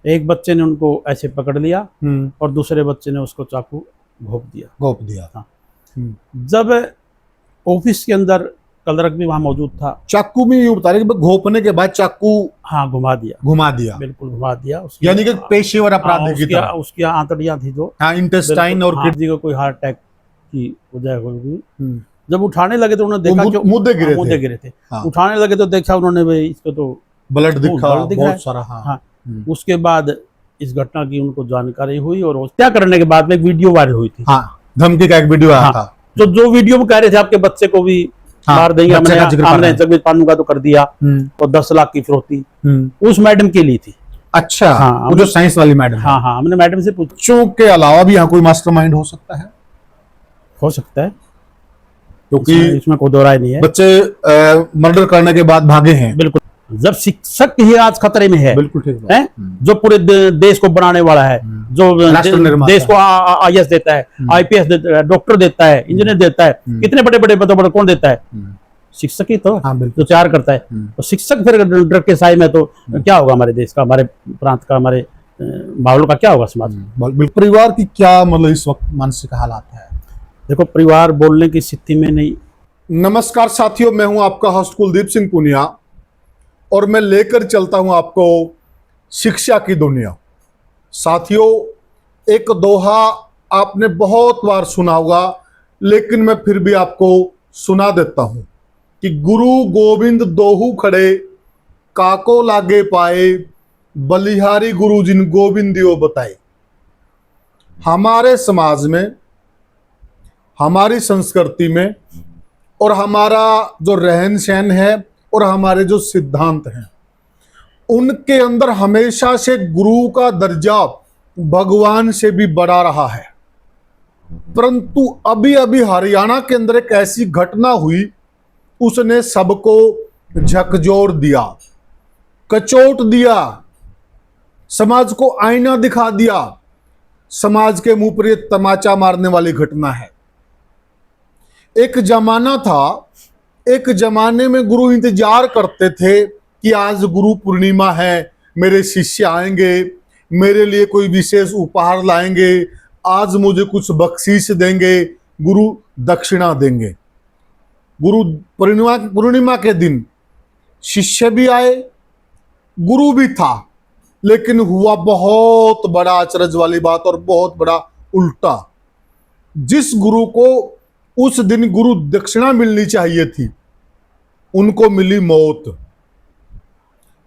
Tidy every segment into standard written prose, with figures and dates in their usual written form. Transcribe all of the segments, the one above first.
एक बच्चे ने उनको ऐसे पकड़ लिया और दूसरे बच्चे ने उसको चाकू घोंप दिया। हाँ। जब ऑफिस के अंदर क्लर्क भी वहां मौजूद था। चाकू में ये बता रहे कि घोंपने के बाद चाकू हाँ घुमा दिया, बिल्कुल घुमा दिया। यानी कि पेशेवर अपराधी की तरह। उसकी आंतड़ियां थी जो, हाँ, इंटेस्टाइन और किडनी को कोई हार्ट अटैक की वजह हुई। जब उठाने लगे तो उन्होंने देखा कि मुद्दे गिरे थे। हाँ। उठाने लगे तो देखा उन्होंने, भाई इसको तो ब्लड दिखा बहुत सारा। हाँ। उसके बाद इस घटना की उनको जानकारी हुई और हत्या करने के बाद में एक वीडियो वायरल हुई थी। हाँ, धमकी का एक वीडियो आया था। तो जो वीडियो में कह रहे थे आपके बच्चे को भी मार देंगे, हमने जगमीत पानू का तो कर दिया और 10 लाख की फिरौती उस मैडम के लिए थी। अच्छा। हाँ, वो जो साइंस वाली मैडम। हाँ हाँ, हमने मैडम से पूछा। बच्चों के अलावा भी यहाँ कोई मास्टरमाइंड हो सकता है? हो सकता है, क्योंकि इसमें कोई दो राय नहीं है। बच्चे मर्डर करने के बाद भागे हैं। बिल्कुल। जब शिक्षक ही आज खतरे में है, बिल्कुल ठीक है, जो पूरे देश को बनाने वाला है, जो देश को IAS देता है, IPS देता है, डॉक्टर देता है, इंजीनियर देता है, कितने बड़े बड़े कौन देता है? शिक्षक ही तो। हाँ, जो तैयार करता है। तो शिक्षक फिर डर के साए में तो क्या होगा हमारे देश का, हमारे प्रांत का, हमारे माहौल का क्या होगा समाज में? परिवार की क्या मतलब इस वक्त मानसिक हालात है? देखो, परिवार बोलने की स्थिति में नहीं। नमस्कार साथियों, मैं हूं आपका होस्ट कुलदीप सिंह पुनिया और मैं लेकर चलता हूं आपको शिक्षा की दुनिया। साथियों, एक दोहा आपने बहुत बार सुना होगा, लेकिन मैं फिर भी आपको सुना देता हूं कि गुरु गोविंद दोहू खड़े, काको लागे पाए, बलिहारी गुरु जिन गोविंदियो बताए। हमारे समाज में, हमारी संस्कृति में और हमारा जो रहन सहन है और हमारे जो सिद्धांत हैं, उनके अंदर हमेशा से गुरु का दर्जा भगवान से भी बड़ा रहा है। परंतु अभी अभी हरियाणा के अंदर एक ऐसी घटना हुई, उसने सबको झकझोर दिया, कचोट दिया, समाज को आईना दिखा दिया। समाज के मुंह पर यह तमाचा मारने वाली घटना है। एक जमाना था, एक जमाने में गुरु इंतजार करते थे कि आज गुरु पूर्णिमा है, मेरे शिष्य आएंगे, मेरे लिए कोई विशेष उपहार लाएंगे, आज मुझे कुछ बख्शीश देंगे, गुरु दक्षिणा देंगे। गुरु पूर्णिमा के दिन शिष्य भी आए, गुरु भी था, लेकिन हुआ बहुत बड़ा अचरज वाली बात और बहुत बड़ा उल्टा। जिस गुरु को उस दिन गुरु दक्षिणा मिलनी चाहिए थी, उनको मिली मौत,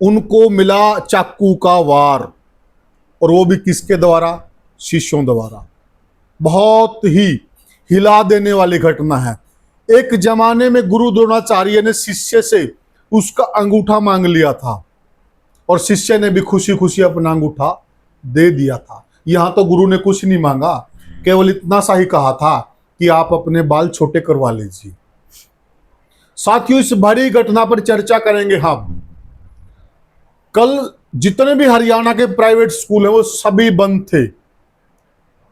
उनको मिला चाकू का वार, और वो भी किसके द्वारा? शिष्यों द्वारा। बहुत ही हिला देने वाली घटना है। एक जमाने में गुरु द्रोणाचार्य ने शिष्य से उसका अंगूठा मांग लिया था और शिष्य ने भी खुशी खुशी अपना अंगूठा दे दिया था। यहां तो गुरु ने कुछ नहीं मांगा, केवल इतना सा ही कहा था कि आप अपने बाल छोटे करवा लीजिए। साथियों, इस बड़ी घटना पर चर्चा करेंगे हम। कल जितने भी हरियाणा के प्राइवेट स्कूल हैं वो सभी बंद थे,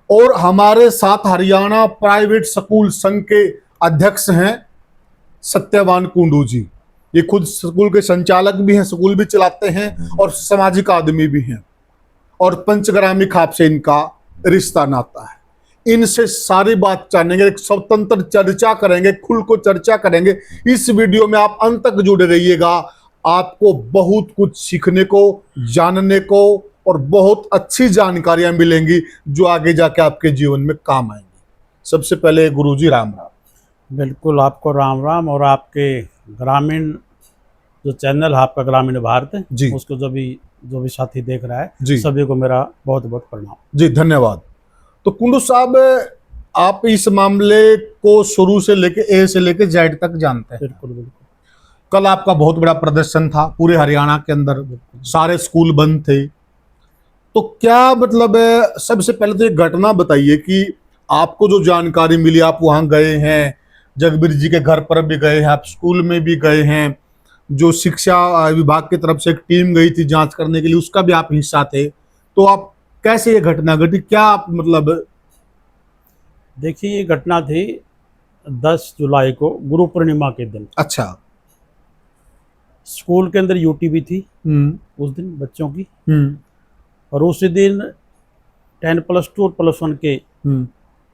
और हमारे साथ हरियाणा प्राइवेट स्कूल संघ के अध्यक्ष हैं सत्यवान कुंडू जी। ये खुद स्कूल के संचालक भी हैं, स्कूल भी चलाते हैं और सामाजिक आदमी भी हैं, और पंचग्रामी खाप से इनका रिश्ता नाता है। इनसे सारी बात जानेंगे, एक स्वतंत्र चर्चा करेंगे, खुल को चर्चा करेंगे। इस वीडियो में आप अंत तक जुड़े रहिएगा, आपको बहुत कुछ सीखने को, जानने को और बहुत अच्छी जानकारियां मिलेंगी जो आगे जाके आपके जीवन में काम आएंगी। सबसे पहले गुरुजी राम राम। बिल्कुल, आपको राम राम, और आपके ग्रामीण जो चैनल है आपका ग्रामीण भारत जी, उसको जो भी साथी देख रहा है जी, सभी को मेरा बहुत बहुत प्रणाम जी, धन्यवाद। तो कुंडू साहब, आप इस मामले को शुरू से लेके ए से लेके जेड तक जानते हैं। बिल्कुल बिल्कुल। कल आपका बहुत बड़ा प्रदर्शन था पूरे हरियाणा के अंदर, सारे स्कूल बंद थे, तो क्या मतलब है? सबसे पहले तो एक घटना बताइए कि आपको जो जानकारी मिली, आप वहां गए हैं, जगबीर जी के घर पर भी गए हैं, आप स्कूल में भी गए हैं, जो शिक्षा विभाग की तरफ से एक टीम गई थी जांच करने के लिए, उसका भी आप हिस्सा थे, तो आप कैसे ये घटना घटी, क्या आप मतलब? देखिए, ये घटना थी 10 जुलाई को, गुरु पूर्णिमा के दिन। अच्छा। स्कूल के अंदर यूटीवी थी उस दिन बच्चों की, और उसी दिन 10+2 और +1 के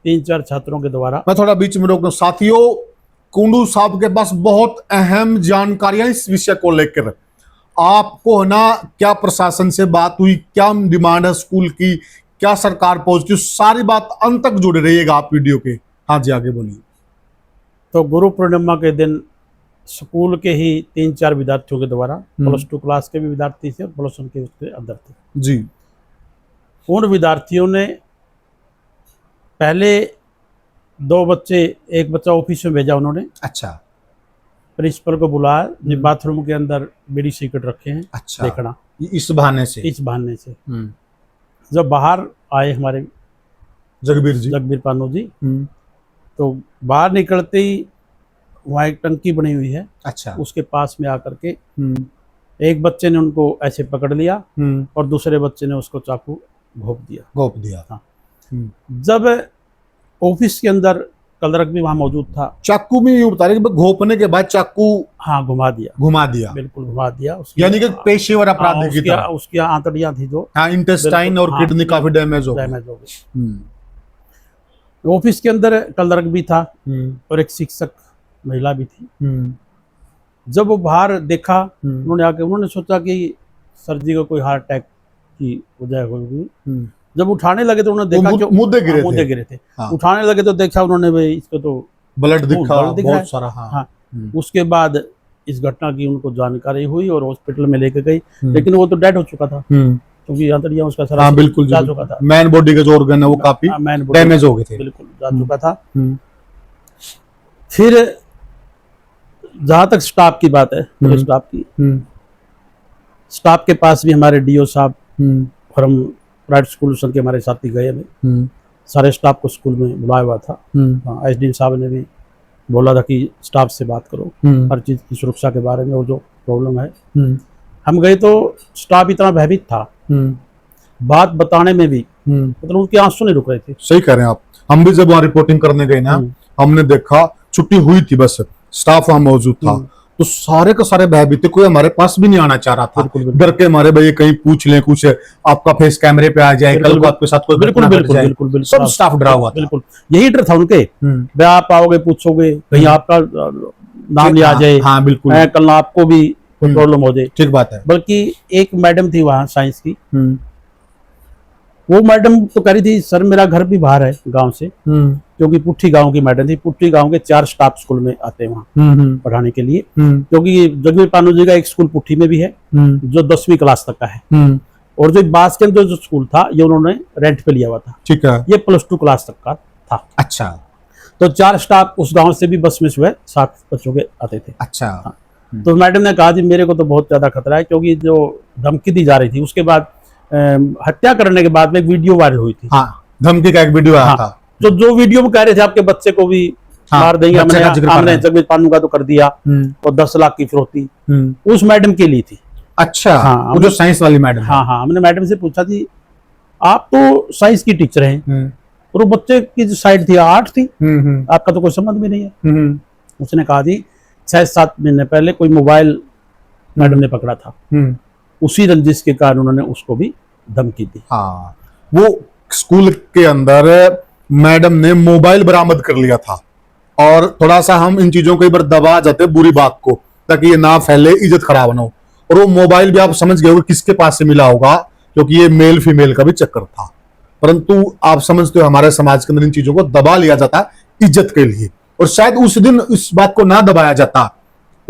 3-4 छात्रों के द्वारा। मैं थोड़ा बीच में रोक दूं। साथियों, कुंडू साहब के पास बहुत अहम जानकारियां इस विषय को लेकर। आपको है ना क्या प्रशासन से बात हुई, क्या डिमांड है स्कूल की, क्या सरकार पहुंची, सारी बात अंत तक जुड़े रहिएगा आप वीडियो के। हाँ जी, आगे बोलिए। तो गुरु पूर्णिमा के दिन स्कूल के ही 3-4 विद्यार्थियों के द्वारा, +2 क्लास के भी विद्यार्थी थे और +1 के उसके अंदर थे जी, उन विद्यार्थियों ने पहले 2 बच्चे, एक बच्चा ऑफिस में भेजा उन्होंने। अच्छा, प्रिंसिपल को बुलाया, जो बाथरूम के अंदर बीड़ी सिगरेट रखे हैं, अच्छा, देखना, इस बहाने से। इस बहाने से जब बाहर आए हमारे जगबीर पानू जी, तो बाहर निकलते ही वहाँ एक टंकी बनी हुई है, अच्छा, उसके पास में आकर के एक बच्चे ने उनको ऐसे पकड़ लिया और दूसरे बच्चे ने उसको चाकू घोंप दिया। हाँ। जब ऑफिस के अंदर क्लर्क भी वहाँ मौजूद था। चाकू में ये बता रहे कि घोंपने के बाद चाकू, हाँ, घुमा दिया, बिल्कुल घुमा दिया। यानी कि पेशेवर अपराधी की तरह। उसकी आंतड़ियां थी जो, हाँ, इंटेस्टाइन और किडनी काफी डैमेज हो गई। ऑफिस के अंदर क्लर्क भी था और एक शिक्षक महिला भी थी। जब वो बाहर देखा, उन्होंने सोचा कि सर जी को कोई हार्ट अटैक की वजह होगी। जब उठाने लगे तो उन्होंने देखा कि मुद्दे गिरे थे। हाँ। उठाने लगे तो देखा उन्होंने, भाई इसको तो ब्लड दिखा बहुत सारा। हाँ। उसके बाद इस घटना की उनको जानकारी हुई और हॉस्पिटल में लेके गई, लेकिन वो तो डेड हो चुका था क्योंकि आंतड़ियां उसका सारा, हाँ, बिल्कुल जा चुका था। मैन बॉडी के जो ऑर्गन है वो काफी डैमेज हो गए थे, बिल्कुल जा चुका था। फिर जहां तक स्टाफ की बात है, स्टाफ के पास भी हमारे डीओ साहब और हम प्राइवेट स्कूल के हमारे साथी गए में, सारे स्टाफ को स्कूल में बुलाया हुआ था। एसडीएम साहब ने भी बोला था कि स्टाफ से बात करो हर चीज की सुरक्षा के बारे में और जो प्रॉब्लम है। हम गए तो स्टाफ इतना भयभीत था, बात बताने में भी मतलब उनके आंसू नहीं रुक रहे थे। सही कह रहे हैं आप। हम भी जब वहाँ रिपोर्टिंग करने गए ना, हमने देखा छुट्टी हुई थी, बस स्टाफ वहाँ मौजूद था, तो सारे के सारे भयभीत थे, कोई हमारे पास भी नहीं आना चाह रहा था, डर के हमारे भाई कहीं पूछ लें कुछ, आपका फेस कैमरे पे आ जाए, कल को आपके साथ कोई बिल्कुल सब स्टाफ डरा हुआ था। बिल्कुल यही डर था उनके, भाई आप आओगे पूछोगे कहीं आपका नाम लिया आ जाए, हाँ बिल्कुल, कल आपको भी प्रॉब्लम हो जाए। ठीक बात है। बल्कि एक मैडम थी वहाँ साइंस की, वो मैडम तो कह रही थी सर मेरा घर भी बाहर है गांव से, क्योंकि पुट्ठी गांव की मैडम थी। पुट्ठी गांव के 4 स्टाफ स्कूल में आते हैं वहाँ पढ़ाने के लिए, क्योंकि जगबीर पानू जी का एक स्कूल पुट्ठी में भी है जो 10वीं क्लास तक का है, और जो बास के अंदर जो स्कूल था ये उन्होंने रेंट पे लिया हुआ था। ठीक है। ये +2 क्लास तक का था। अच्छा। तो 4 स्टाफ उस गाँव से भी बस में सुबह 7 बच्चों के आते थे। अच्छा। तो मैडम ने कहा जी मेरे को तो बहुत ज्यादा खतरा है, क्योंकि जो धमकी दी जा रही थी, उसके बाद हत्या करने के बाद में एक वीडियो वायरल हुई थी। हाँ, धमकी का एक वीडियो आया था। तो जो वीडियो में कह रहे थे आपके बच्चे को भी मार देंगे, हमने जगबीर पानू का तो कर दिया, और 10 लाख की फिरौती उस मैडम के लिए थी। अच्छा। हाँ, वो जो साइंस वाली मैडम। हाँ, हमने मैडम से पूछा थी आप तो साइंस की टीचर हैं, और वो बच्चे की जो साइड थी आर्ट थी, आपका तो कोई संबंध भी नहीं है। उसने कहा थी 6-7 महीने पहले कोई मोबाइल मैडम ने पकड़ा था, उसी रंजिश के कारण उन्होंने उसको भी धमकी दी। हाँ, वो स्कूल के अंदर मैडम ने मोबाइल बरामद कर लिया था, और थोड़ा सा हम इन चीजों को एक बार दबा जाते बुरी बात को, ताकि ये ना फैले, इज्जत खराब ना हो। और वो मोबाइल भी आप समझ गए होंगे किसके पास से मिला होगा, क्योंकि ये मेल फीमेल का भी चक्कर था। परंतु आप समझते हो हमारे समाज के अंदर इन चीजों को दबा लिया जाता इज्जत के लिए, और शायद उस दिन इस बात को ना दबाया जाता,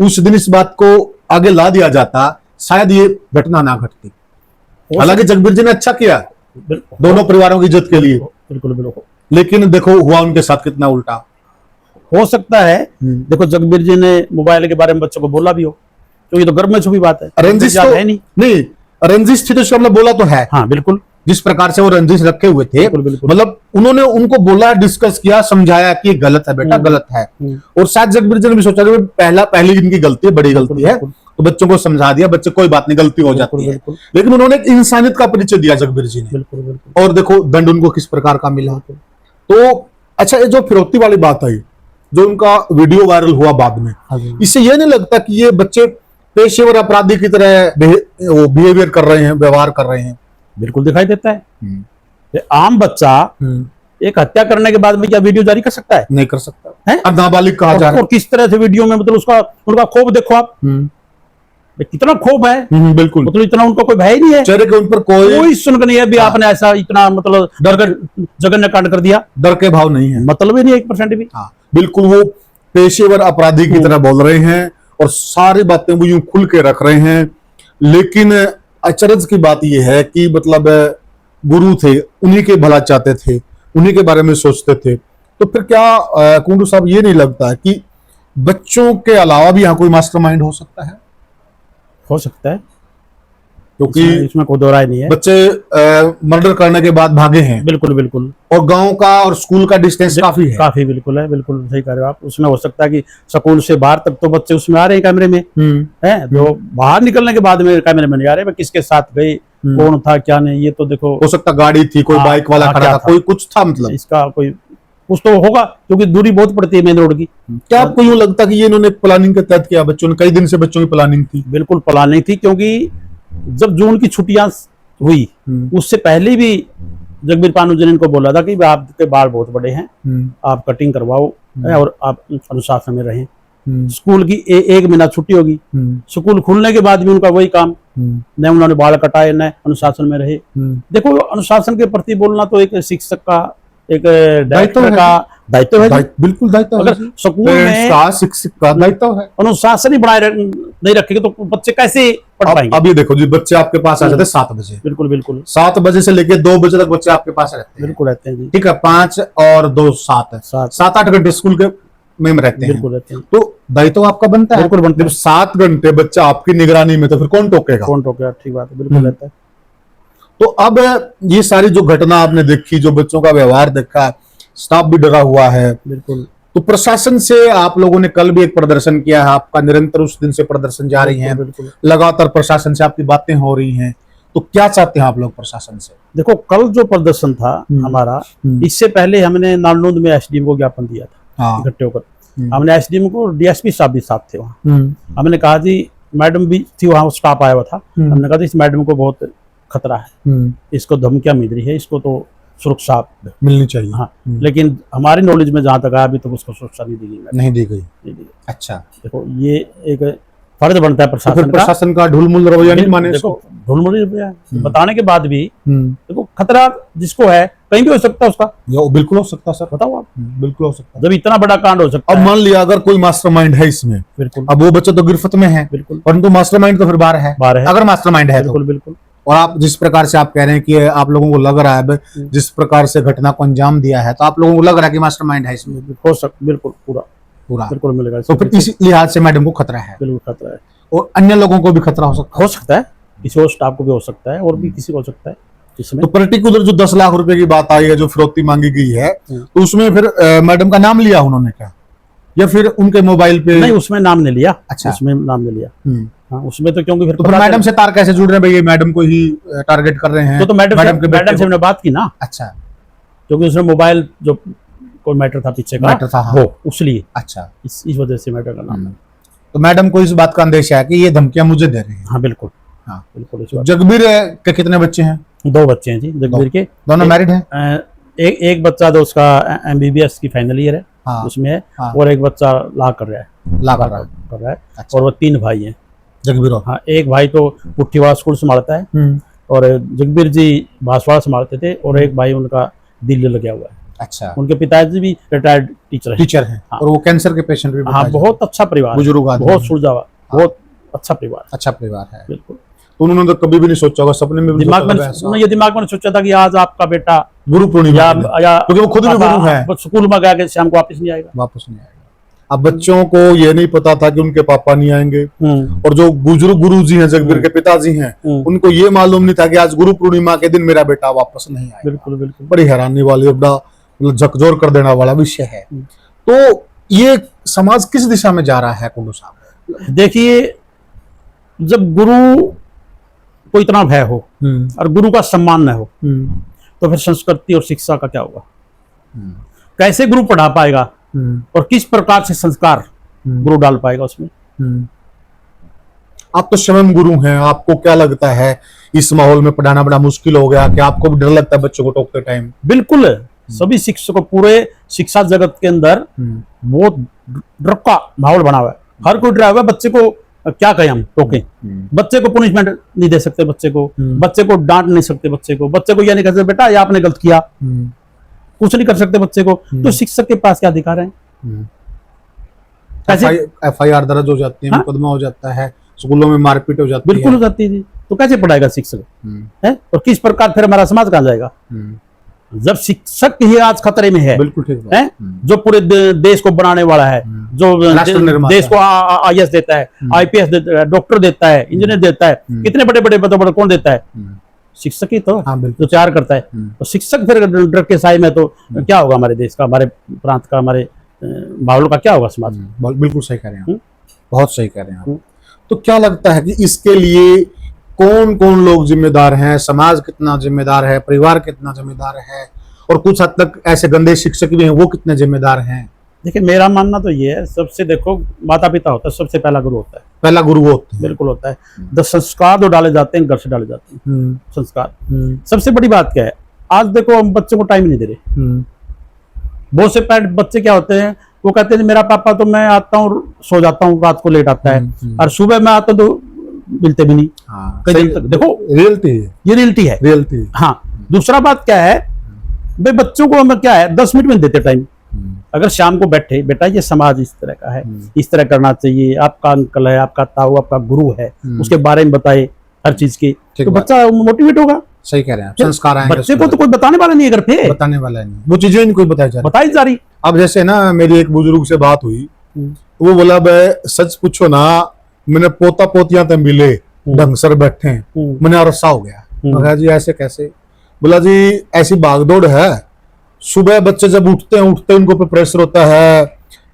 उस दिन इस बात को आगे ला दिया जाता, शायद ये घटना ना घटती। हालांकि जगबीर जी ने अच्छा किया दोनों परिवारों की इज्जत के लिए, बिल्कुल, लेकिन देखो हुआ उनके साथ कितना उल्टा। हो सकता है देखो जगबीर जी ने मोबाइल के बारे में बच्चों को बोला भी हो, क्योंकि तो गर्भ में छुपी बात है। रंजिश तो है नहीं, रंजिश थी तो हमने बोला तो है। हाँ बिल्कुल, जिस प्रकार से वो रंजिश रखे हुए थे, मतलब उन्होंने उनको बोला, डिस्कस किया, समझाया कि गलत है बेटा, गलत है। और शायद जगबीर जी ने भी सोचा कि पहली इनकी गलती है, बड़ी गलती है, तो बच्चों को समझा दिया, बच्चे कोई बात नहीं, गलती हो जाती है। लेकिन उन्होंने एक इंसानियत का परिचय दिया जगबीर जी ने, और देखो दंड उनको किस प्रकार का मिला। तो अच्छा, ये जो फिरौती वाली बात आई, जो उनका वीडियो वायरल हुआ बाद में, इससे ये नहीं लगता कि ये बच्चे पेशेवर अपराधी की तरह बिहेवियर कर रहे हैं, व्यवहार कर रहे हैं? बिल्कुल दिखाई देता है। ये आम बच्चा एक हत्या करने के बाद में क्या वीडियो जारी कर सकता है? नहीं कर सकता है। अब नाबालिग कहा जा रहा है। और किस तरह से वीडियो में मतलब उनका खौफ देखो आप, कितना खौफ है। बिल्कुल, मतलब इतना उनका कोई भय नहीं है, चेहरे के उन पर कोई सुनक नहीं है भी आपने ऐसा इतना मतलब जघन्य कांड कर दिया। डर के भाव नहीं है, मतलब ही नहीं 1% भी। हाँ बिल्कुल, वो पेशेवर अपराधी की तरह बोल रहे हैं और सारी बातें वो यूं खुल के रख रहे हैं। लेकिन अचरज की बात यह है कि मतलब गुरु थे, उन्हीं के भला चाहते थे, उन्हीं के बारे में सोचते थे। तो फिर क्या कुंडू साहब ये नहीं लगता कि बच्चों के अलावा भी यहाँ कोई मास्टरमाइंड हो सकता है? हो सकता है, क्योंकि इसमें कोई दो राय नहीं है। बच्चे मर्डर करने के बाद भागे हैं। बिल्कुल बिल्कुल। और गांव का और स्कूल का डिस्टेंस काफी है। काफी बिल्कुल है, बिल्कुल सही कह रहे हो आप। उसमें हो सकता है कि स्कूल से बाहर तक तो बच्चे उसमें आ रहे हैं कैमरे में, हैं जो बाहर निकलने के बाद में कैमरे में नहीं आ रहे, किसके साथ गए, कौन था क्या नहीं, ये तो देखो। हो सकता गाड़ी थी, कोई बाइक वाला खड़ा था, कोई कुछ था, मतलब इसका कोई कुछ तो होगा, क्योंकि दूरी बहुत पड़ती है मेन रोड की। क्या आपको यूं लगता कि ये इन्होंने प्लानिंग के तहत किया? बच्चों ने कई दिन से बच्चों की प्लानिंग थी। बिल्कुल प्लानिंग थी, क्योंकि जब जून की छुट्टियां हुई उससे पहले भी जगबीर पानू जी ने इनको बोला था कि आपके बाल बहुत बड़े हैं, आप कटिंग करवाओ और आप अनुशासन में रहें। स्कूल की एक महीना छुट्टी होगी, स्कूल खुलने के बाद भी उनका वही काम, न उन्होंने बाल कटाए न अनुशासन में रहे। देखो, अनुशासन के प्रति बोलना तो एक शिक्षक का, एक डायरेक्टर का दायित्व है। बिल्कुल दायित्व है। अगर स्कूल में शिक्षक का दायित्व है, अनुशासन ही बनाए नहीं रखेंगे तो बच्चे कैसे पढ़ पाएंगे? अब ये देखो जी, बच्चे आपके पास आ जाते हैं 7 बजे। बिल्कुल बिल्कुल। 7 बजे से लेके 2 बजे तक बच्चे आपके पास रहते हैं। बिल्कुल रहते हैं जी। ठीक है, 5 और 2 7 है, 7-8 घंटे स्कूल के में रहते हैं। बिल्कुल रहते हैं। तो दायित्व आपका बनता है। बिल्कुल बनता है। 7 घंटे बच्चा आपकी निगरानी में, तो फिर कौन टोकेगा? कौन टोकेगा? ठीक बात है, बिल्कुल रहता है। तो अब ये सारी जो घटना आपने देखी, जो बच्चों का व्यवहार देखा, स्टाफ भी डरा हुआ है। बिल्कुल। तो प्रशासन से आप लोगों ने कल भी एक प्रदर्शन किया है, आपका निरंतर उस दिन से प्रदर्शन जारी है, लगातार प्रशासन से आपकी बातें हो रही हैं। तो क्या चाहते हैं आप लोग प्रशासन से? देखो, कल जो प्रदर्शन था हमारा, इससे पहले हमने नालनूद में एसडीएम को ज्ञापन दिया था इकट्ठे होकर। हमने एसडीएम को, डीएसपी साहब भी साथ थे वहाँ। हमने कहा जी, मैडम भी थी वहाँ, स्टाफ आया हुआ था। हमने कहा इस मैडम को बहुत खतरा है, इसको धमकियां मिल रही है, इसको तो सुरक्षा मिलनी चाहिए। हाँ, लेकिन हमारी नॉलेज में जहां तक आया, अभी तक उसको सुरक्षा नहीं दी गई। नहीं दी गई। अच्छा, देखो ये एक फर्ज बनता है प्रशासन का ढुलमुल रवैया नहीं माने। देखो, ढुलमुल रवैया बताने के बाद भी देखो, खतरा जिसको है कहीं भी हो सकता है उसका। बिल्कुल हो सकता है सर, बताओ आप। बिल्कुल हो सकता है, जब इतना बड़ा कांड हो सकता है। अब मान लिया अगर कोई मास्टरमाइंड है इसमें, बिल्कुल, अब वो बच्चे तो गिरफ्त में है, बिल्कुल, परंतु मास्टरमाइंड तो फिर बाहर है। अगर मास्टरमाइंड है, बिल्कुल बिल्कुल। और आप जिस प्रकार से आप कह रहे हैं कि आप लोगों को लग रहा है जिस प्रकार से घटना को अंजाम दिया है, तो आप लोगों को लग रहा है कि मास्टरमाइंड है इसमें। हो सकता, बिल्कुल पूरा बिल्कुल मिलेगा। तो फिर इस लिहाज से मैडम को खतरा है। बिल्कुल खतरा है, और अन्य लोगों को भी खतरा हो सकता है। किसी और स्टाफ को भी हो सकता है, और भी किसी को हो सकता है इसमें। तो पर्टिकुलर जो 10 लाख रुपए की बात आई है, जो फिरौती मांगी गई है, तो उसमें फिर मैडम का नाम लिया उन्होंने क्या, या फिर उनके मोबाइल पे? नहीं, उसमें नाम नहीं लिया। अच्छा, उसमें नाम नहीं लिया। हाँ, उसमें तो क्योंकि फिर मैडम से तार कैसे जुड़ रहे हैं भाई, ये मैडम को ही टारगेट कर रहे हैं? तो मैडम से हमने बात की ना। अच्छा, क्योंकि उसमें मोबाइल जो कोई मैटर था पीछे का, मैटर था, हाँ। वो उसलिए। अच्छा, इस वजह से मैटर का नाम है। तो मैडम को इस बात का अंदेशा है कि ये धमकियां मुझे दे रहे हैं। हाँ बिल्कुल, हाँ बिल्कुल। जगबीर के कितने बच्चे हैं? 2 बच्चे हैं जी जगबीर के। दोनों मैरिड हैं? एक बच्चा तो उसका MBBS की फाइनल ईयर है, हाँ, उसमें है। हाँ, और एक बच्चा ला कर रहा है। अच्छा। और वो 3 भाई हैं जगबीर। हाँ, एक भाई तो पुट्ठीवाड़ा स्कूल संभालता है, और जगबीर जी बांसवाड़ा संभालते थे, और एक भाई उनका दिल्ली लगा हुआ है। अच्छा, उनके पिताजी भी रिटायर्ड टीचर हैं। हाँ, और वो कैंसर के पेशेंट भी। हाँ, बहुत अच्छा परिवार, बुजुर्ग आदमी, बहुत सुलझावा, बहुत अच्छा परिवार। अच्छा परिवार है, बिल्कुल। तो उन्होंने तो कभी भी नहीं सोचा होगा, सपने में भी दिमाग में सोचा था कि आज आपका बेटा गुरु पूर्णिमा, क्योंकि वो खुद भी गुरु है, स्कूल में गया कि शाम को वापस नहीं आएगा। अब बच्चों को ये नहीं पता था कि उनके पापा नहीं आएंगे, और जो बुजुर्ग गुरु जी हैं, जगबीर के पिताजी हैं, उनको ये मालूम नहीं था कि आज गुरु पूर्णिमा के दिन मेरा बेटा वापस नहीं आएगा। बिल्कुल बिल्कुल। बड़ी हैरानी वाली और बड़ा मतलब झकझोर कर देने वाला विषय है। तो ये समाज किस दिशा में जा रहा है कुंडू साहब? देखिए, जब गुरु को इतना भय हो और गुरु का सम्मान न हो, तो फिर संस्कृति और शिक्षा का क्या होगा? कैसे गुरु पढ़ा पाएगा, और किस प्रकार से संस्कार गुरु डाल पाएगा उसमें? आप तो स्वयं गुरु हैं, आपको क्या लगता है इस माहौल में पढ़ाना बड़ा मुश्किल हो गया कि आपको भी डर लगता है बच्चों को टोकते टाइम? बिल्कुल, सभी शिक्षकों पूरे शिक्षा जगत के अंदर बहुत डर का माहौल बना हुआ है। हर कोई डरा हुआ है। बच्चे को क्या कहें हम, टोके? बच्चे को पनिशमेंट नहीं दे सकते, बच्चे को डांट नहीं सकते, बच्चे को यह नहीं कर सकते बेटा ये आपने गलत किया, कुछ नहीं कर सकते बच्चे को। तो शिक्षक के पास क्या अधिकार है? FIR दर्ज हो जाती है, मुकदमा हो जाता है, स्कूलों में मारपीट हो जाती है। बिल्कुल हो जाती है। तो कैसे पढ़ाएगा शिक्षक है? और किस प्रकार फिर हमारा समाज कहाँ जाएगा जब शिक्षक ही आज खतरे में है? बिल्कुल ठीक है। जो पूरे देश को बनाने वाला है, जो देश को IAS देता है, IPS देता है, डॉक्टर देता है, इंजीनियर देता है, कितने बड़े बड़े पद कौन देता है? शिक्षक ही तो जो तैयार करता है। तो शिक्षक फिर डर के साए में तो क्या होगा हमारे देश का, हमारे प्रांत का, हमारे माहौल का क्या होगा समाज? बिल्कुल सही कह रहे हैं, बहुत सही कह रहे हैं। तो क्या लगता है कि इसके लिए कौन कौन लोग जिम्मेदार हैं? समाज कितना जिम्मेदार है? परिवार कितना जिम्मेदार है? और कुछ हद तक ऐसे गंदे शिक्षक भी हैं, वो कितने जिम्मेदार हैं? देखिए मेरा मानना तो ये है, सबसे देखो माता पिता होता है, सबसे पहला गुरु होता है। पहला गुरु वो होता है, बिल्कुल होता है। तो संस्कार जो डाले जाते हैं घर से डाले जाते हैं। संस्कार सबसे बड़ी बात क्या है? आज देखो हम बच्चों को टाइम नहीं दे रहे। बहुत से पेरेंट बच्चे क्या होते हैं, वो कहते हैं मेरा पापा तो मैं आता हूँ सो जाता हूँ, रात को लेट आता है, और सुबह मैं आता तो मिलते भी नहीं। कई दिन तक। देखो रियलिटी है, ये रियलिटी है। रियलिटी। हाँ, दूसरा बात क्या है भाई, बच्चों को हम क्या है 10 मिनट में देते टाइम। अगर शाम को बैठे बेटा ये समाज इस तरह का है, इस तरह करना चाहिए, आपका अंकल है, आपका ताऊ, आपका गुरु है, उसके बारे में बताए हर चीज की, तो बच्चा मोटिवेट होगा। सही कह रहे हैं, संस्कार आएंगे। बच्चे को तो कोई बताने वाला नहीं है घर पे, बताने वाला नहीं, वो चीजें नहीं कोई बताई जा रही। अब जैसे ना मेरी एक बुजुर्ग से बात हुई, वो बोला भाई सच पूछो ना, मैंने पोता पोतियां तो मिले ढंग से बैठे हैं, मैंने अरसा हो गया। मैं कहा जी ऐसे कैसे? बोला जी ऐसी भागदौड़ है, सुबह बच्चे जब उठते हैं उनको पे प्रेशर होता है,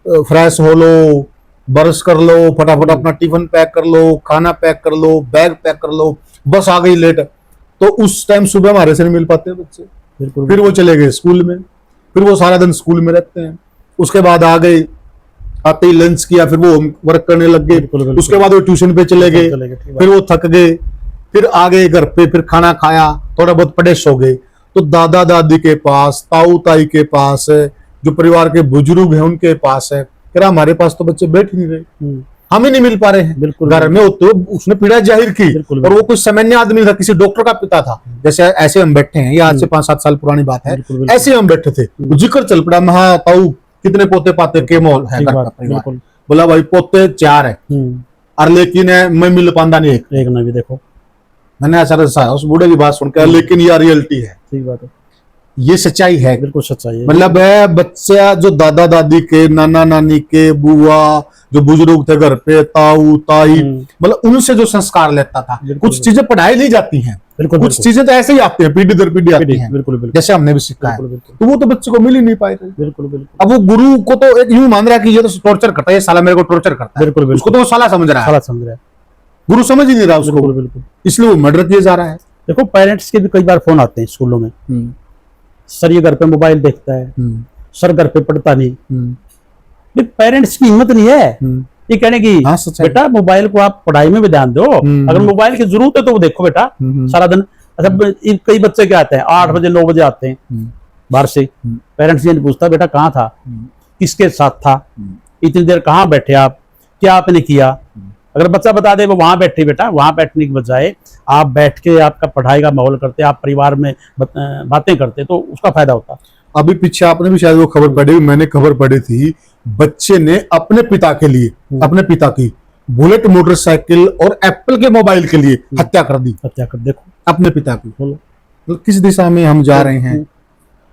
फ्रेश हो लो, ब्रश कर लो, फटाफट अपना टिफिन पैक कर लो, खाना पैक कर लो, बैग पैक कर लो, बस आ गई लेट। तो उस टाइम सुबह हमारे से नहीं मिल पाते बच्चे, फिर वो चले गए स्कूल में, फिर वो सारा दिन स्कूल में रहते हैं। उसके बाद आ गए, आते ही लंच किया, फिर वो वर्क करने लग गए, उसके बाद वो ट्यूशन पे चले गए, फिर वो थक गए, फिर आ गए घर पे, फिर खाना खाया, थोड़ा बहुत पढ़े सो गए। तो दादा दादी के पास, ताऊ ताई के पास, जो परिवार के बुजुर्ग हैं उनके पास है, क्या हमारे पास तो बच्चे बैठ ही नहीं रहे, हम ही नहीं मिल पा रहे हैं। घर में होते उसने पीड़ा जाहिर की, और वो कोई सामान्य आदमी था, किसी डॉक्टर का पिता था। जैसे ऐसे हम बैठे हैं, ये आज से 5-7 साल पुरानी बात है, ऐसे हम बैठे थे, जिक्र चल पड़ा, महा ताऊ कितने पोते पाते के मोल है घर का परिवार? बोला भाई पोते 4 है, और लेकिन मैं मिल पांदा नहीं एक ना भी। देखो मैंने ऐसा उस बूढ़े की बात सुनकर, लेकिन यह रियलिटी है, ठीक बात है, ये सच्चाई है, बिल्कुल सच्चाई है। मतलब है बच्चा जो दादा दादी के, नाना नानी के, बुआ जो बुजुर्ग थे घर पे, ताऊ ताई, मतलब उनसे जो संस्कार लेता था, कुछ चीजें पढ़ाई नहीं जाती हैं, कुछ चीजें तो ऐसे ही आती हैं, पीढ़ी दर पीढ़ी आती हैं, जैसे हमने भी सीखा है, तो वो तो बच्चे को मिल ही नहीं पाए थे। अब वो गुरु को तो एक यूं मान रहा है कि ये तो टॉर्चर करता है, ये साला मेरे को टॉर्चर करता है, उसको तो वो साला समझ रहा है, गुरु समझ ही नहीं रहा उसको, इसलिए वो मर्डर किया जा रहा है। देखो पेरेंट्स के भी कई बार फोन आते हैं स्कूलों में, सर ये घर पे मोबाइल देखता है, सर घर पे पढ़ता नहीं। पेरेंट्स की हिम्मत नहीं है ये कहने की बेटा मोबाइल को आप पढ़ाई में भी ध्यान दो, अगर मोबाइल की जरूरत है तो वो देखो बेटा सारा दिन। अच्छा कई बच्चे क्या आते हैं 8 बजे 9 बजे आते हैं बाहर से, पेरेंट्स ये नहीं पूछता बेटा कहाँ था, किसके साथ था, इतनी देर कहाँ बैठे आप, क्या आपने किया। अगर बच्चा बता दे वो वहां बैठे, बेटा वहां बैठने के बजाय आप बैठ के आपका पढ़ाई का माहौल करते, आप परिवार में बातें करते, तो उसका फायदा होता। अभी पीछे आपने भी शायद वो खबर पढ़ी, मैंने खबर पढ़ी थी, बच्चे ने अपने पिता के लिए, अपने पिता की बुलेट मोटरसाइकिल और एप्पल के मोबाइल के लिए हत्या कर दी। हत्या कर, देखो अपने पिता की। तो किस दिशा में हम जा रहे हैं?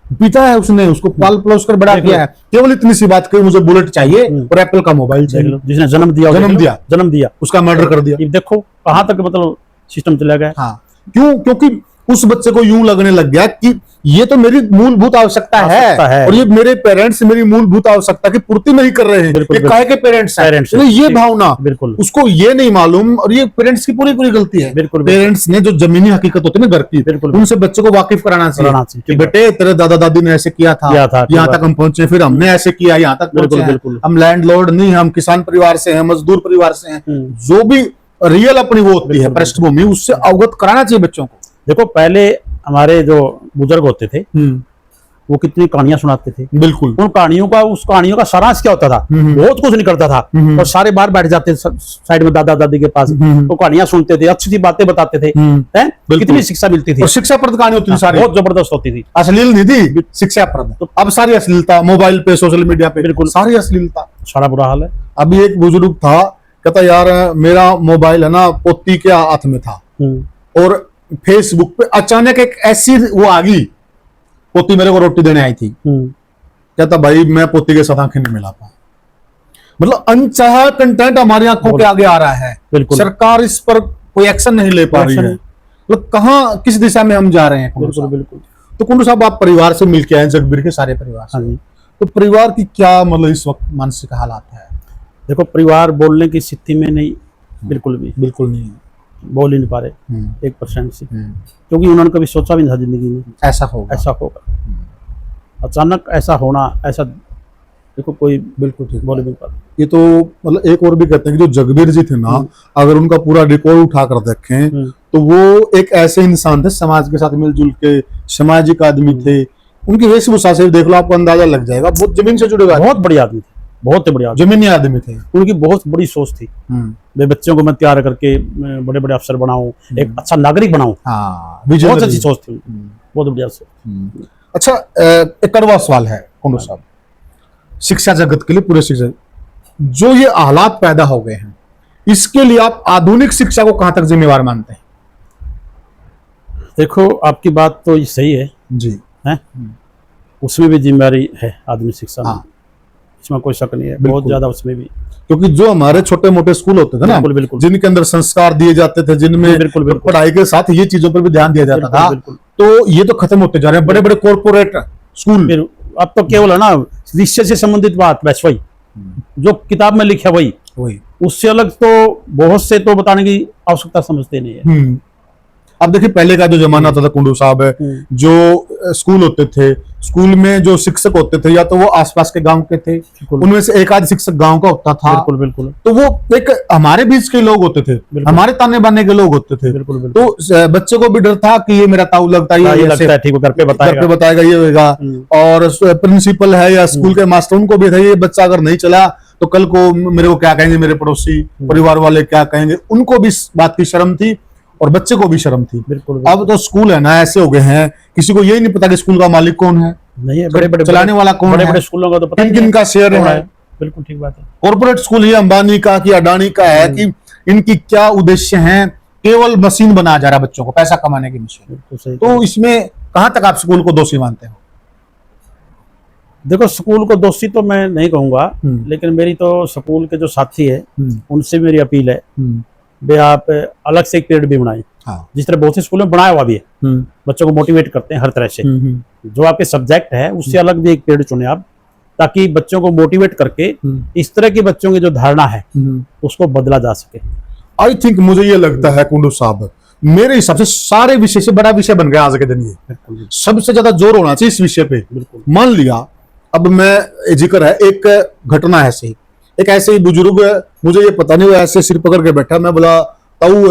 पिता है, उसने उसको पाल पलोस कर बड़ा किया है, केवल इतनी सी बात कही मुझे बुलेट चाहिए और एप्पल का मोबाइल चाहिए। जिसने जन्म दिया उसका मर्डर कर दिया। देखो कहां तक मतलब सिस्टम चला गया। हाँ, क्यों? क्योंकि उस बच्चे को यूं लगने लग गया कि ये तो मेरी मूलभूत आवश्यकता है और ये मेरे पेरेंट्स मेरी मूलभूत आवश्यकता की पूर्ति नहीं कर रहे हैं, ये काहे के पेरेंट्स हैं। ये भावना बिल्कुल उसको ये नहीं मालूम, और ये पेरेंट्स की पूरी गलती है। पेरेंट्स ने जो जमीनी हकीकत होती है ना घर की, उनसे बच्चे को वाकिफ कराना चाहिए कि बेटे तेरे दादा दादी ने ऐसे किया था, यहाँ तक हम पहुंचे, फिर हमने ऐसे किया, यहाँ तक पहुंचे। हम लैंडलॉर्ड नहीं, हम किसान परिवार से हैं, मजदूर परिवार से हैं, जो भी रियल अपनी वो होती है पृष्ठभूमि, उससे अवगत कराना चाहिए बच्चों को। देखो पहले हमारे जो बुजुर्ग होते थे वो कितनी कहानियां सुनाते थे, बिल्कुल। उन कहानियों का, उस कहानियों का सारांश क्या होता था, बहुत कुछ नहीं करता था, और सारे बाहर बैठ जाते साइड में दादा दादी के पास, तो कहानियां सुनते थे, अच्छी सी बातें बताते थे, हैं? कितनी शिक्षा मिलती थी, और शिक्षाप्रद कहानी होती थी सारी, बहुत जबरदस्त होती थी, अश्लील नहीं थी, शिक्षाप्रद। तो अब सारी अश्लीलता मोबाइल पे, सोशल मीडिया पे, बिल्कुल सारी अश्लीलता, सारा बुरा हाल है। अभी एक बुजुर्ग था, कहता यार मेरा मोबाइल है ना पोती के हाथ में था, और फेसबुक पे अचानक एक ऐसी वो आ गई, पोती मेरे को रोटी देने आई थी, कहता भाई मैं पोती के साथ आंखें नहीं मिला पाया। मतलब अनचाहा कंटेंट हमारी आंखों के आगे आ रहा है, सरकार इस पर कोई एक्शन नहीं ले पा रही है, मतलब कहाँ किस दिशा में हम जा रहे हैं। बिल्कुल। तो कुंडू साहब आप परिवार से मिलके आए, जगबीर के सारे परिवार से, तो परिवार की क्या मतलब इस वक्त मानसिक हालात है? देखो परिवार बोलने की स्थिति में नहीं, बिल्कुल नहीं बोल ही नहीं पा रहे 1% से, क्योंकि उन्होंने कभी सोचा भी नहीं था जिंदगी में ऐसा होगा। अचानक ऐसा होना, ऐसा देखो कोई बिल्कुल ठीक बोल नहीं पा। ये तो मतलब एक और भी कहते हैं कि जो जगबीर जी थे ना, अगर उनका पूरा रिकॉर्ड उठा कर देखें तो वो एक ऐसे इंसान थे, समाज के साथ मिलजुल के सामाजिक आदमी थे। उनकी वेशभूषा से देख लो, आपको अंदाजा लग जाएगा, बहुत जमीन से जुड़े हुए, बहुत बढ़िया आदमी थे, बहुत बढ़िया जमीनी आदमी थे। उनकी बहुत बड़ी सोच थी, मैं बच्चों को मैं तैयार करके बड़े बड़े अफसर बनाऊं, एक अच्छा नागरिक बनाऊं। बहुत अच्छी सोच थी, बहुत बढ़िया सोच। अच्छा, एक कड़वा सवाल है कुंडू साहब, शिक्षा जगत के लिए, पूरे शिक्षा, जो ये हालात पैदा हो गए हैं, इसके लिए आप आधुनिक शिक्षा को कहां तक जिम्मेवार मानते हैं? देखो आपकी बात तो ये सही है जी, है, उसमें भी जिम्मेवारी है आधुनिक शिक्षा में, इसमें कोई शक नहीं है, बहुत ज्यादा उसमें भी, क्योंकि जो हमारे छोटे मोटे स्कूल होते थे ना, बिल्कुल, जिनके अंदर संस्कार दिए जाते थे, जिनमें बिल्कुल पढ़ाई के साथ ये चीजों पर भी ध्यान दिया जाता था, तो ये तो खत्म होते जा रहे हैं। बड़े बड़े कॉर्पोरेट स्कूल, अब तो केवल है ना विषय से संबंधित बात, बस वही जो किताब में लिखा वही, उससे अलग तो बहुत से तो बताने की आवश्यकता समझते नहीं है। अब देखिए पहले का जो जमाना था कुंडू साहब, जो स्कूल होते थे, स्कूल में जो शिक्षक होते थे या तो वो आसपास के गांव के थे, उनमें से एक आध शिक्षक गांव का होता था, बिल्कुल। तो वो एक हमारे बीच के लोग होते थे, हमारे ताने बाने के लोग होते थे, तो बच्चे को भी डर था कि ये मेरा ताऊ लगता है, ये लगता है, ठीक है, घर पे बताएगा, ये होगा। और प्रिंसिपल है या स्कूल के मास्टर, उनको भी था ये बच्चा अगर नहीं चला तो कल को मेरे को क्या कहेंगे, मेरे पड़ोसी परिवार वाले क्या कहेंगे, उनको भी इस बात की शर्म थी और बच्चे को भी शर्म थी। बिल्कुल। अब तो स्कूल है ना ऐसे हो गए हैं, किसी को यही नहीं पता कि स्कूल का मालिक कौन है, नहीं है, बड़े चलाने वाला कौन है, बड़े स्कूलों का तो पता नहीं, किनका शेयर है। बिल्कुल ठीक बात है। कॉर्पोरेट स्कूल ये अंबानी का कि अडानी का है कि इनकी क्या उद्देश्य है, केवल मशीन बना जा रहा है बच्चों को, पैसा कमाने की मशीन। तो इसमें कहां तक आप स्कूल को दोषी मानते हो? देखो स्कूल को दोषी तो मैं नहीं कहूंगा, लेकिन मेरी तो स्कूल के जो साथी है उनसे मेरी अपील है, वे आप अलग से एक पीरियड भी बनाए, जिस तरह बहुत से स्कूलों में बनाया हुआ भी है, बच्चों को मोटिवेट करते हैं हर तरह से, जो आपके सब्जेक्ट है उससे अलग भी एक पीरियड चुने आप, ताकि बच्चों को मोटिवेट करके इस तरह के बच्चों की जो धारणा है उसको बदला जा सके। आई थिंक मुझे ये लगता है कुंडू साहब, मेरे हिसाब से सारे विषय से बड़ा विषय बन गया आज के दिन ये, सबसे ज्यादा जोर होना चाहिए इस विषय पे। मान लिया अब मैं जिक्र है एक घटना है, ऐसे एक ऐसे ही बुजुर्ग, मुझे ये पता नहीं वो ऐसे सिर पकड़ के बैठा, मैं बोला ताऊ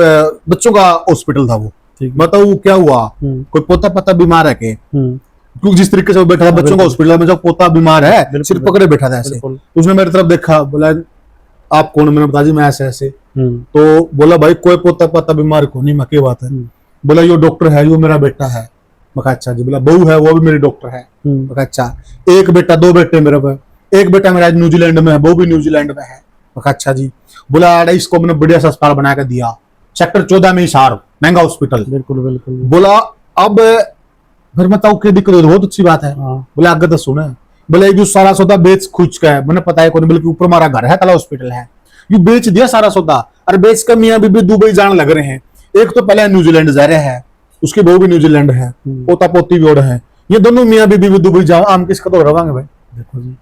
बच्चों का हॉस्पिटल था वो, बताओ क्या हुआ, कोई पोता पता बीमार है के, क्योंकि जिस तरीके से वो बैठा था बच्चों का हॉस्पिटल में, जब पोता बीमार है सिर पकड़े बैठा था ऐसे, उसने मेरी तरफ देखा, बोला आप कौन? मैंने बता दी मैं ऐसे ऐसे, तो बोला भाई कोई पोता पता बीमार को नहीं, मके बात है। बोला यो डॉक्टर है, यो मेरा बेटा है। मैं कहा अच्छा जी। बोला बहू है, वो भी मेरी डॉक्टर है। मैं कहा अच्छा, एक बेटा दो बेटे मेरे पे, एक बेटा मेरा न्यूजीलैंड में है, वो भी न्यूजीलैंड में है। मैं कहा अच्छा जी। बोला अरे इसको मैंने बढ़िया सा अस्पताल बना के दिया, सेक्टर 14 में हिसार, महंगा हॉस्पिटल। बिल्कुल बिल्कुल। बोला अब घर में ताऊ की दिक्कत, बहुत अच्छी बात है। बोला आगे तो सुना, बोले जो सारा सौदा बेच खुच का है, मैंने पता है कौन, बल्कि ऊपर हमारा घर है, कला हॉस्पिटल है, यू बेच दिया सारा सौदा, और बेच कर मियां बीबी दुबई जाने लग रहे हैं। एक तो पहले न्यूजीलैंड जा रहे हैं, उसकी बहू भी न्यूजीलैंड है, पोता पोती भी और है, ये दोनों मियां बीबी दुबई जाओ, आम किसका तो रवांगे भाई। देखो जी,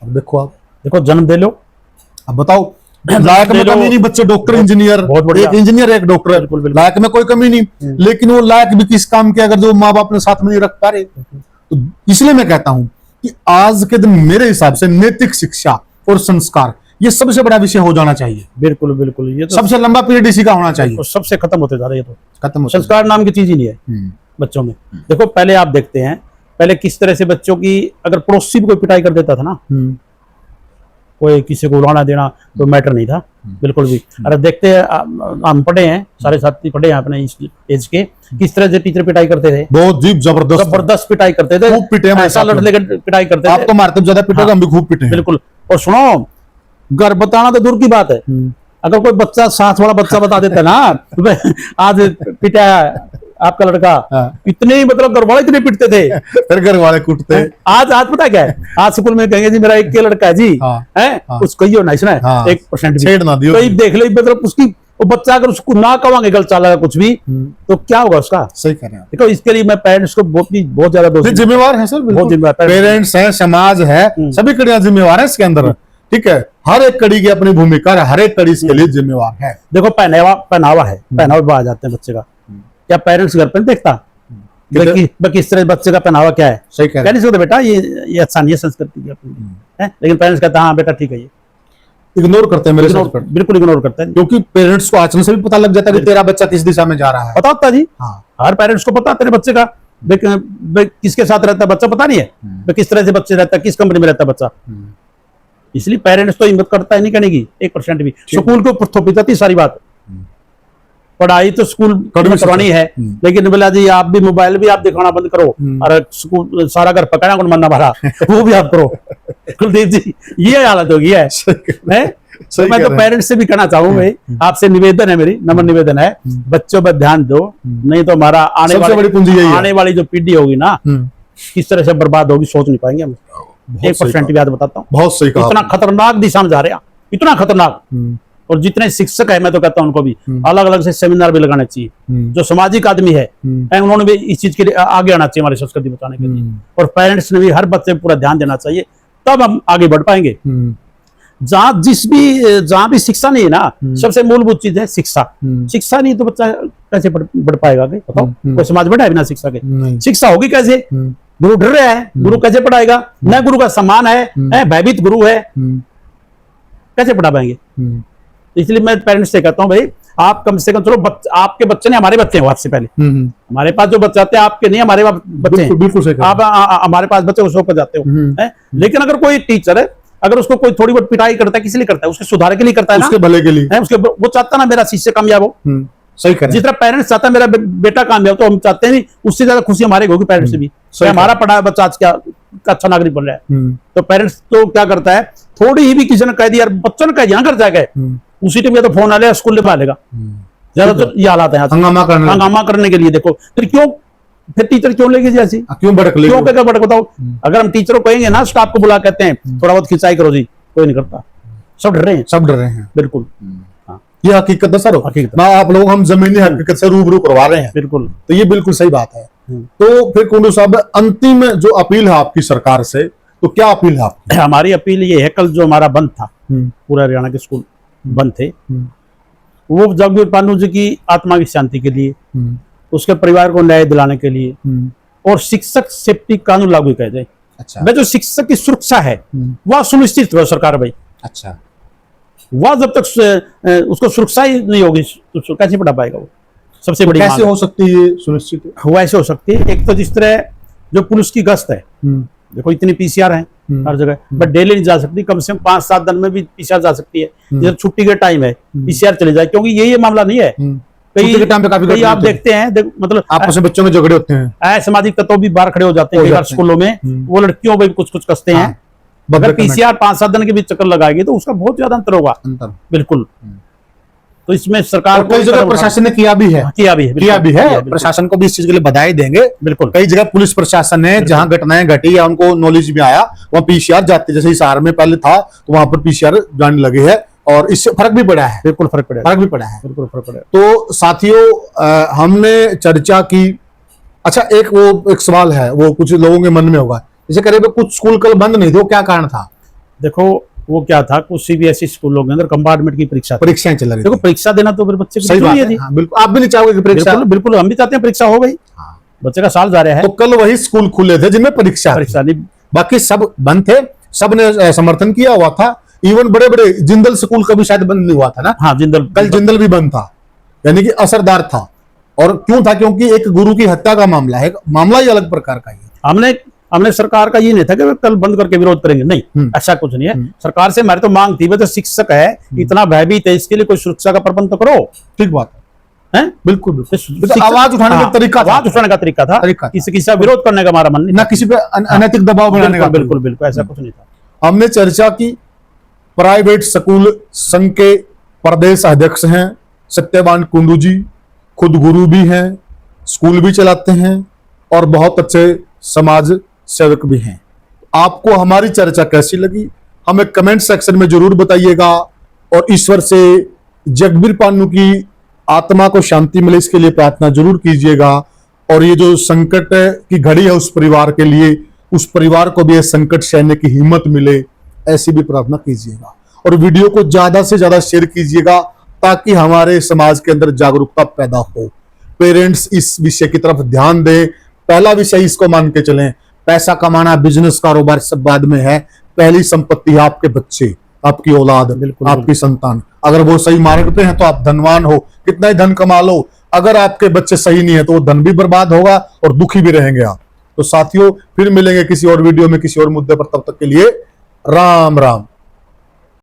अब देखो आप देखो जन्म दे लो, अब बताओ लायक में कमी नहीं, बच्चे डॉक्टर इंजीनियर, एक इंजीनियर एक डॉक्टर, लायक में कोई कमी नहीं, लेकिन वो लायक भी किस काम के, अगर जो माँ बाप ने साथ में नहीं रख पा रहे। तो इसलिए मैं कहता हूं कि आज के दिन मेरे हिसाब से नैतिक शिक्षा और संस्कार ये सबसे बड़ा विषय हो जाना चाहिए। बिल्कुल बिल्कुल, ये तो सबसे लंबा पीरियड इसी का होना चाहिए। तो सबसे खत्म होते जा रहा है, ये तो खत्म हो संस्कार नाम की चीज ही नहीं है बच्चों में। देखो पहले आप देखते हैं, पहले किस तरह से बच्चों की, अगर पड़ोसी भी कोई पिटाई कर देता था ना, कोई किसी को उड़ाना देना कोई मैटर नहीं था बिल्कुल भी। अरे देखते हैं, हम पढ़े हैं, सारे साथी पढ़े हैं अपने एज के, किस तरह से टीचर पिटाई करते थे, बहुत जीप जबरदस्त पिटाई करते थे, खूब पिटे हमारे ऐसा लड़ लेकर पिटाई करते थे। आप तो मारते ज्यादा पिटे, हम भी खूब पिटे। बिल्कुल। और सुनो, घर बताना तो दूर की बात है, अगर कोई बच्चा साथ वाला बच्चा बता देता ना आज पिटा आपका लड़का, इतने मतलब घर वाले इतने पिटते थे, फिर घर वाले कूटते। आज पता क्या है, आज स्कूल में कहेंगे जी मेरा एक के लड़का है जी, है कुछ कहियो ना, इसने 1% छेड़ ना दियो, तो देख लो, मतलब उसकी वो बच्चा अगर उसको ना कहेंगे गलत चालेगा कुछ भी, तो क्या होगा उसका। सही कह रहे हैं। देखो इसके लिए मैं पेरेंट्स को बहुत ज्यादा दोष, जिम्मेवार है सर, बहुत जिम्मेवार पेरेंट्स है, समाज है, सभी कड़ियां जिम्मेवार है इसके अंदर। ठीक है, हर एक कड़ी की अपनी भूमिका है, हर एक कड़ी इसके लिए जिम्मेवार है। देखो पहनावा है, पहनावा आ जाते हैं बच्चे का, क्या पेरेंट्स घर पर देखता किस तरह बच्चे का पहनावा क्या है, सही कह नहीं सकते बेटा ये अच्छा नहीं है संस्कृति की अपनी है, लेकिन पेरेंट्स कहता है हाँ बेटा ठीक है, ये इग्नोर करते हैं, मेरे बिल्कुल इग्नोर करते हैं, क्योंकि पेरेंट्स को आचरण से भी पता लग जाता है कि तेरा बच्चा किस दिशा में जा रहा है। पता होता जी, हर पेरेंट्स को पता तेरे बच्चे का किसके साथ रहता है बच्चा, पता नहीं है किस तरह से बच्चे रहता है, किस कंपनी में रहता है बच्चा। इसलिए पेरेंट्स तो हिम्मत करता है नहीं कहने की 1% भी। स्कूल के ऊपर थोपी जाती सारी बात, पढ़ाई तो स्कूल करवानी है, लेकिन बोला जी आप भी मोबाइल भी आप दिखाना बंद करो, और स्कूल सारा घर पकड़ा कौन मरना भरा वो भी आप करो। कुलदीप जी ये हालत हो गई है। तो मैं तो पेरेंट्स से भी कहना चाहूंगा, आपसे निवेदन है, मेरी नम्र निवेदन है, बच्चों पर ध्यान दो, नहीं तो हमारा आने वाली जो पीढ़ी होगी ना, किस तरह से बर्बाद होगी सोच नहीं पाएंगे हम। 1% भी याद बताता हूँ, बहुत सही कहा, इतना खतरनाक दिशा में जा रहे हैं, इतना खतरनाक। और जितने शिक्षक है, मैं तो कहता हूं उनको भी अलग अलग से सेमिनार भी लगाने चाहिए, जो सामाजिक आदमी है उन्होंने भी इस चीज के लिए आगे आना चाहिए हमारी संस्कृति बचाने के लिए, और पेरेंट्स ने भी हर बच्चे पर पूरा ध्यान देना चाहिए, तब हम आगे बढ़ पाएंगे। जहां भी शिक्षा नहीं है ना, सबसे मूलभूत चीज है शिक्षा। शिक्षा नहीं तो बच्चा कैसे बढ़ पाएगा, बताओ, कोई समाज बढ़ा है बिना शिक्षा के? शिक्षा होगी कैसे? गुरु डर रहा है, गुरु कैसे पढ़ाएगा? न गुरु का सम्मान है, भयभीत गुरु है, कैसे पढ़ा पाएंगे? इसलिए मैं पेरेंट्स से कहता हूं भाई, आप कम से कम चलो आपके बच्चे नहीं, हमारे बच्चे हैं आपसे पहले, हमारे पास जो बच्चे आते हैं आपके नहीं, हमारे बच्चे हैं, बिल्कुल सही, आप हमारे पास बच्चे उस पर जाते हो। लेकिन अगर कोई टीचर है, अगर उसको कोई थोड़ी बहुत पिटाई करता है, किस लिए करता है? उसके सुधार के लिए करता है ना, उसके भले के लिए, उसके वो चाहता ना मेरा शिष्य कामयाब हो। सही करें, जितना पेरेंट्स चाहता है मेरा बेटा कामयाब, तो हम चाहते नहीं, उससे ज्यादा खुशी हमारे होगी पेरेंट्स से भी, हमारा पढ़ा बच्चा आज क्या अच्छा नागरिक बन रहा है। तो पेरेंट्स तो क्या करता है, थोड़ी ही भी किसी ने कह दिया, बच्चों ने कह दिया कर जाएगा, उसी टाइम तो फोन आ लेगा, स्कूल ले लेगा। ज्यादातर ये हालात है, हंगामा करने के लिए। देखो फिर टीचर क्यों लेगी जैसी, क्यों भड़क बताओ। अगर हम टीचरों को कहेंगे ना, स्टाफ को बुला कहते हैं थोड़ा बहुत खिंचाई करो जी, कोई नहीं करता, सब डर रहे हैं, बिल्कुल। ये हकीकत है सर, आप लोग हम जमीनी हकीकत से रूबरू करवा रहे हैं, बिल्कुल। तो ये बिल्कुल सही बात है। तो फिर कुंडू साहब, अंतिम जो अपील है आपकी सरकार से, तो क्या अपील है आपकी? हमारी अपील ये है, कल जो हमारा बंद था, पूरा हरियाणा के स्कूल बंद थे, वो जगजीत पानू जी की आत्मा की शांति के लिए, उसके परिवार को न्याय दिलाने के लिए, और शिक्षक सेफ्टी कानून लागू किया जाए। अच्छा, मैं जो शिक्षक की सुरक्षा है वह सुनिश्चित करो सरकार भाई। अच्छा, वह जब तक उसको सुरक्षा ही नहीं होगी तो कैसे पढ़ा पाएगा वो? सबसे बड़ी कैसे हो सकती है सुनिश्चित? वैसे हो सकती है, एक तो जिस तरह जो पुलिस की गश्त है, देखो इतनी पीसीआर है हर जगह, बट डेली नहीं जा सकती, कम से कम 5-7 दिन में भी पीसीआर जा सकती है। जब छुट्टी के टाइम है पीसीआर चले जाए, क्योंकि ये मामला नहीं है, कई आप देखते हैं, मतलब आपस में बच्चों में झगड़े होते हैं, असामाजिक तत्व भी बाहर खड़े हो जाते हैं स्कूलों में, वो लड़कियों पर कुछ कसते हैं। अगर पीसीआर 5-7 दिन के बीच चक्कर लगाएगी तो उसका बहुत ज्यादा अंतर होगा, बिल्कुल। तो इसमें सरकार कई जगह प्रशासन ने किया भी है, प्रशासन को भी इस चीज के लिए बधाई देंगे, बिल्कुल। कई जगह पुलिस प्रशासन ने जहां घटनाएं घटी या उनको नॉलेज में आया, वहां पीसीआर जाते, जैसे हिसार में पहले था तो वहां पर पीसीआर जाने लगे है, और इससे फर्क भी पड़ा है, बिल्कुल फर्क भी पड़ा है। तो साथियों, हमने चर्चा की। अच्छा, एक सवाल है, वो कुछ लोगों के मन में होगा, जैसे करीब कुछ स्कूल कल बंद नहीं थे, वो क्या कारण था? देखो वो क्या था, कुछ सीबीएसई स्कूलों के अंदर कंपार्टमेंट की परीक्षाएं चल रही। देखो परीक्षा देना तो फिर बच्चे सही बात है, हाँ, बिल्कुल। आप भी नहीं चाहोगे कि परीक्षा? बिल्कुल, हम भी चाहते हैं परीक्षा हो गई, बच्चे का साल जा रहा है। तो कल वही स्कूल खुले थे जिनमें परीक्षा नहीं, बाकी सब बंद थे, सबने समर्थन किया हुआ था इवन बड़े बड़े जिंदल स्कूल कभी शायद बंद नहीं हुआ था ना। हाँ, जिंदल कल जिंदल भी बंद था, यानी कि असरदार था। और क्यों था? क्योंकि एक गुरु की हत्या का मामला है, मामला ही अलग प्रकार का है। हमने सरकार का ये नहीं था कि कल बंद करके विरोध करेंगे, नहीं, ऐसा कुछ नहीं है। सरकार से हमारी तो मांग थी, तो शिक्षक है, इतना भयभीत है, इसके लिए कोई सुरक्षा का प्रबंध तो करो। ठीक बात है, बिल्कुल बिल्कुल। आवाज उठाने का तरीका था, आवाज उठाने का तरीका था, किसी का विरोध करने का हमारा मन नहीं, ना किसी पे अनैतिक दबाव बनाने का। बिल्कुल बिल्कुल ऐसा कुछ नहीं था। हमने चर्चा की, प्राइवेट स्कूल संघ के प्रदेश अध्यक्ष हैं सत्यवान कुंडू जी, खुद गुरु भी हैं, स्कूल भी चलाते हैं और बहुत अच्छे समाज सेवक भी हैं। आपको हमारी चर्चा कैसी लगी हमें कमेंट सेक्शन में जरूर बताइएगा, और ईश्वर से जगबीर पानू की आत्मा को शांति मिले इसके लिए प्रार्थना जरूर कीजिएगा। और ये जो संकट की घड़ी है उस परिवार के लिए, उस परिवार को भी ये संकट सहने की हिम्मत मिले, ऐसी भी प्रार्थना कीजिएगा। और वीडियो को ज्यादा से ज्यादा शेयर कीजिएगा ताकि हमारे समाज के अंदर जागरूकता पैदा हो। पेरेंट्स इस विषय की तरफ ध्यान दें। पहला विषय इसको मान के चलें, पैसा कमाना, बिजनेस, कारोबार सब बाद में है। पहली संपत्ति है आपके बच्चे, आपकी औलाद, आपकी संतान। अगर वो सही मार्ग पे हैं तो आप धनवान हो, कितना ही धन कमा लो, अगर आपके बच्चे सही नहीं है तो वो धन भी बर्बाद होगा और दुखी भी रहेंगे आप। तो साथियों, फिर मिलेंगे किसी और वीडियो में किसी और मुद्दे पर, तब तक के लिए राम राम।